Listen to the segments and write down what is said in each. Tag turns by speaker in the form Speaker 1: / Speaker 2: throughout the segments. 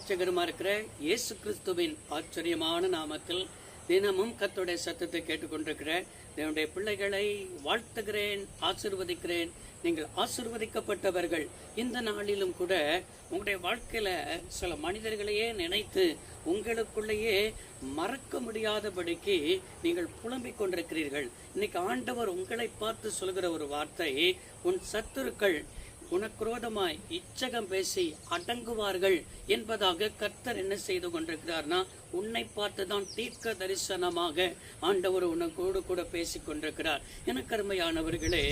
Speaker 1: இரட்சகருமா இருக்கிற இயேசு கிறிஸ்துவின் ஆச்சரியமான நாமத்தில் தினமும் கர்த்தருடைய சத்தத்தை கேட்டுக்கொண்டிருக்கிற என்னுடைய பிள்ளைகளை வாழ்த்துகிறேன், ஆசீர்வதிக்கிறேன். நீங்கள் ஆசீர்வதிக்கப்பட்டவர்கள். இந்த நாளிலும் கூட உங்களுடைய வாழ்க்கையில சில மனிதர்களையே நினைத்து உங்களுக்குள்ளேயே மறக்க முடியாதபடிக்கு நீங்கள் புலம்பிக் கொண்டிருக்கிறீர்கள். இன்னைக்கு ஆண்டவர் உங்களை பார்த்து சொல்கிற ஒரு வார்த்தை, உன் சத்துருக்கள் உனக்கு விரோதமாய் இச்சகம் பேசி அடங்குவார்கள் என்பதாக கர்த்தர் என்ன செய்து கொண்டிருக்கிறார்னா, உன்னை பார்த்துதான் தீர்க்க தரிசனமாக ஆண்டவர் உனக்கோடு கூட பேசிக் கொண்டிருக்கிறார். எனக்கு அருமையானவர்களே,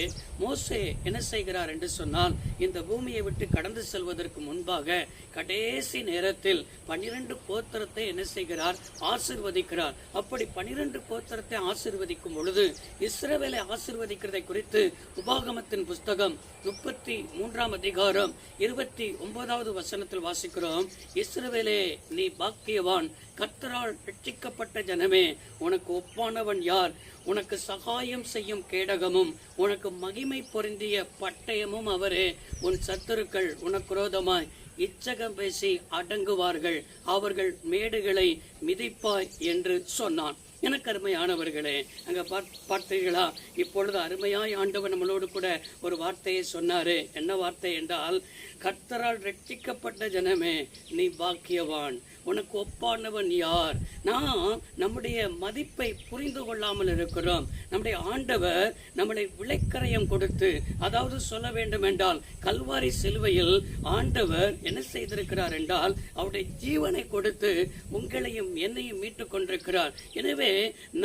Speaker 1: மோசே என்ன செய்கிறார் என்று சொன்னால், இந்த பூமியை விட்டு கடந்து செல்வதற்கு முன்பாக கடைசி நேரத்தில் 12 கோத்திரத்தை என்ன செய்கிறார், ஆசீர்வதிக்கிறார். அப்படி 12 கோத்திரத்தை ஆசீர்வதிக்கும் பொழுது இஸ்ரவேலை ஆசீர்வதிக்கிறதை குறித்து உபாகமத்தின் புஸ்தகம் 33ஆம் அதிகாரம் 29வது வசனத்தில் வாசிக்கிறோம். இஸ்ரவேலே, நீ பாக்கியவான், கர்த்தரால் ரட்சிக்கப்பட்ட ஜனமே, உனக்கு ஒப்பானவன் யார்? உனக்கு சகாயம் செய்யும் கேடகமும் உனக்கு மகிமை பொருந்திய பட்டயமும் அவரே. உன் சத்துருக்கள் உனக்கு விரோதமாய் இச்சகம் பேசி அடங்குவார்கள், அவர்கள் மேடுகளை மிதிப்பாய் என்று சொன்னான். எனக்கு அருமையானவர்களே, அங்க பார்த்தீர்களா? இப்பொழுது அருமையாய் ஆண்டவர் நம்மளோடு கூட ஒரு வார்த்தையை சொன்னாரு. என்ன வார்த்தை என்றால், கர்த்தரால் ரட்சிக்கப்பட்ட ஜனமே, நீ பாக்கியவான், உனக்கு ஒப்பானவன் யார்? நாம் நம்முடைய மதிப்பை புரிந்து கொள்ளாமல் இருக்கிறோம். நம்முடைய ஆண்டவர் நம்மளை விலைக்கரையம் கொடுத்து, அதாவது சொல்ல வேண்டும் என்றால் கல்வாரி சிலுவையில் ஆண்டவர் என்ன செய்திருக்கிறார் என்றால், அவருடைய ஜீவனை கொடுத்து உங்களையும் என்னையும் மீட்டுக் கொண்டிருக்கிறார். எனவே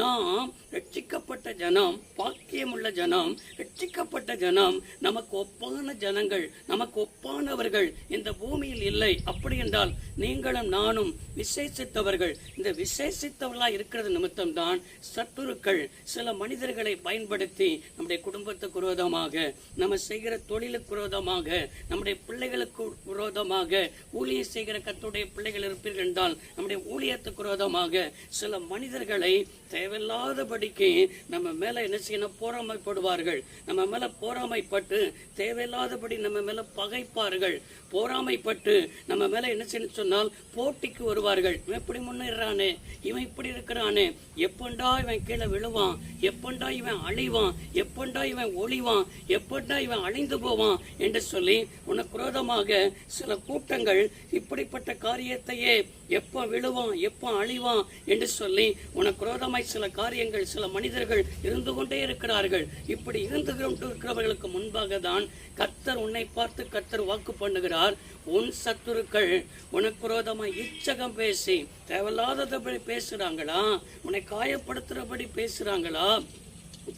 Speaker 1: நாம் ரட்சிக்கப்பட்ட ஜனம், பாக்கியமுள்ள ஜனம், ரட்சிக்கப்பட்ட ஜனம், நமக்கு ஒப்பான ஜனங்கள், நமக்கு ஒப்பானவர்கள் இந்த பூமியில் இல்லை. அப்படி என்றால் நீங்களும் நானும் விசேஷித்தவர்கள். இந்த விசேஷித்தவர்களா இருக்கிறது நிமித்தம் தான் சத்துருக்கள் சில மனிதர்களை பயன்படுத்தி நம்முடைய குடும்பத்துக்கு விரோதமாக, நம்ம செய்கிற தொழிலுக்கு விரோதமாக, நம்முடைய பிள்ளைகளுக்கு விரோதமாக, ஊழியம் செய்கிற கர்த்தருடைய பிள்ளைகள் இருப்பீர்கள் என்றால் நம்முடைய ஊழியத்துக்கு விரோதமாக சில மனிதர்களை தேவையில்லாதபடிக்கு நம்ம மேல என்ன செய்யணும், பொறாமைப்படுவார்கள். நம்ம மேல பொறாமைப்பட்டு தேவையில்லாதபடி நம்ம மேல பகைப்பார்கள். பொறாமைப்பட்டு நம்ம மேல என்ன செய்யணும் சொன்னால் போட்டிக்கு வருவார்கள். இவன் இப்படி முன்னேறானே, இவன் இப்படி இருக்கிறானே, எப்பண்டா இவன் கீழே விழுவான், எப்பண்டா இவன் அழிவான், எப்பண்டா இவன் ஒளிவான், எப்பண்டா இவன் அழிந்து போவான் என்று சொல்லி உனக்கு விரோதமாக சில கூட்டங்கள் இப்படிப்பட்ட காரியத்தையே எப்ப விழுவான், எப்ப அழிவான் என்று சொல்லி உனக்கு விரோதமாய் சில காரியங்கள், சில மனிதர்கள் இருந்து கொண்டே இருக்கிறார்கள். இப்படி இருந்து இருக்கிறவர்களுக்கு முன்பாக தான் கர்த்தர் உன்னை பார்த்து கர்த்தர் வாக்கு பண்ணுகிறார், உன் சத்துருக்கள் உனக்கு விரோதமாய் இச்சகம் பேசி தேவையில்லாதபடி பேசுறாங்களா, உன்னை காயப்படுத்துறபடி பேசுறாங்களா?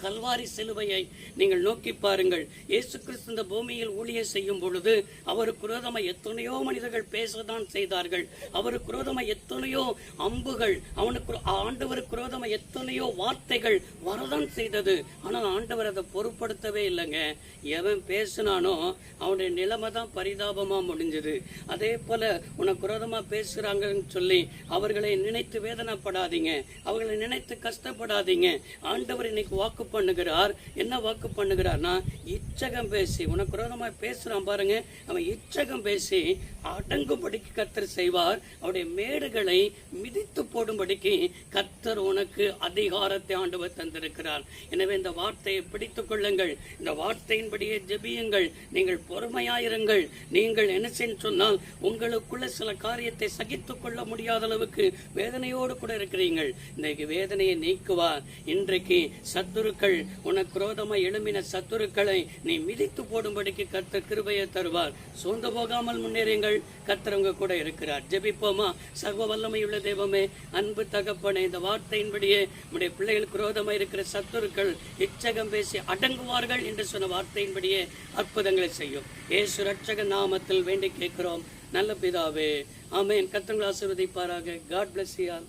Speaker 1: கல்வாரி சிலுவையை நீங்கள் நோக்கி பாருங்கள். இயேசு கிறிஸ்து இந்த பூமியில் ஊழியம் செய்யும் பொழுது அவருக்கு விரோதமாய் எத்தனையோ மனிதர்கள் பேசதான் செய்தார்கள். அவருக்கு விரோதமாய் எத்தனையோ அம்புகள், அவனுக்கு ஆண்டவருக்கு விரோதமாய் எத்தனையோ வார்த்தைகள் வரதான் செய்தது. ஆனால் ஆண்டவர் அதை பொருட்படுத்தவே இல்லைங்க. எவன் பேசினானோ அவனுடைய நிலைமை தான் பரிதாபமா முடிஞ்சது. அதே போல உனக்கு விரோதமா பேசுறாங்கன்னு சொல்லி அவர்களை நினைத்து வேதனைப்படாதீங்க, அவர்களை நினைத்து கஷ்டப்படாதீங்க. ஆண்டவர் இன்னைக்கு வாக்கு பண்ணுகிறார். என்ன வாக்கு பண்ணுகிறார்னா, இச்சகம் பேசி உனக்கு விரோதமா பேசுறான் பாருங்க, அவன் இச்சகம் பேசி அடங்கும்படிக்கு கர்த்தர் செய்வார். அவருடைய மேடுகளை மிதித்து போடும்படிக்கு கர்த்தர் உனக்கு அதிகாரத்தை ஆண்டவர் தந்திருக்கிறார். எனவே இந்த வார்த்தையை பிடித்துக் கொள்ளுங்கள், இந்த வார்த்தையின்படியே ஜெபியுங்கள், நீங்கள் பொறுமையாயிருங்கள். நீங்கள் என்ன செய்ய சொன்னால் உங்களுக்குள்ள சில காரியத்தை சகித்துக் கொள்ள முடியாத அளவுக்கு வேதனையோடு கூட இருக்கிறீர்கள். இன்றைக்கு வேதனையை நீக்குவார். இன்றைக்கு சத்துருக்கள், உனக்கு விரோதமாய் எழும்பின சத்துருக்களை நீ மிதித்து போடும்படிக்கு கர்த்தர் கிருபையை தருவார். சோர்ந்து போகாமல் முன்னேறுங்கள், கர்த்தர் உங்க கூட இருக்கிறார். ஜெபிப்போமா? சர்வ வல்லமையுள்ள தெய்வமே, அன்பு தகப்பனே, இந்த வார்த்தையின்படியே நம்முடைய பிள்ளைகளுக்கு விரோதமாய் இருக்கிற சத்துருக்கள் இச்சகம் பேசி அடங்குவார்கள் என்று சொன்ன வார்த்தையின்படியே அற்புதங்களை செய்யும். இயேசு இரட்சக நாமத்தில் வேண்டி கேட்கிறோம் நல்ல பிதாவே, ஆமென். கர்த்தர் ஆசீர்வதிப்பாராக. God bless you all.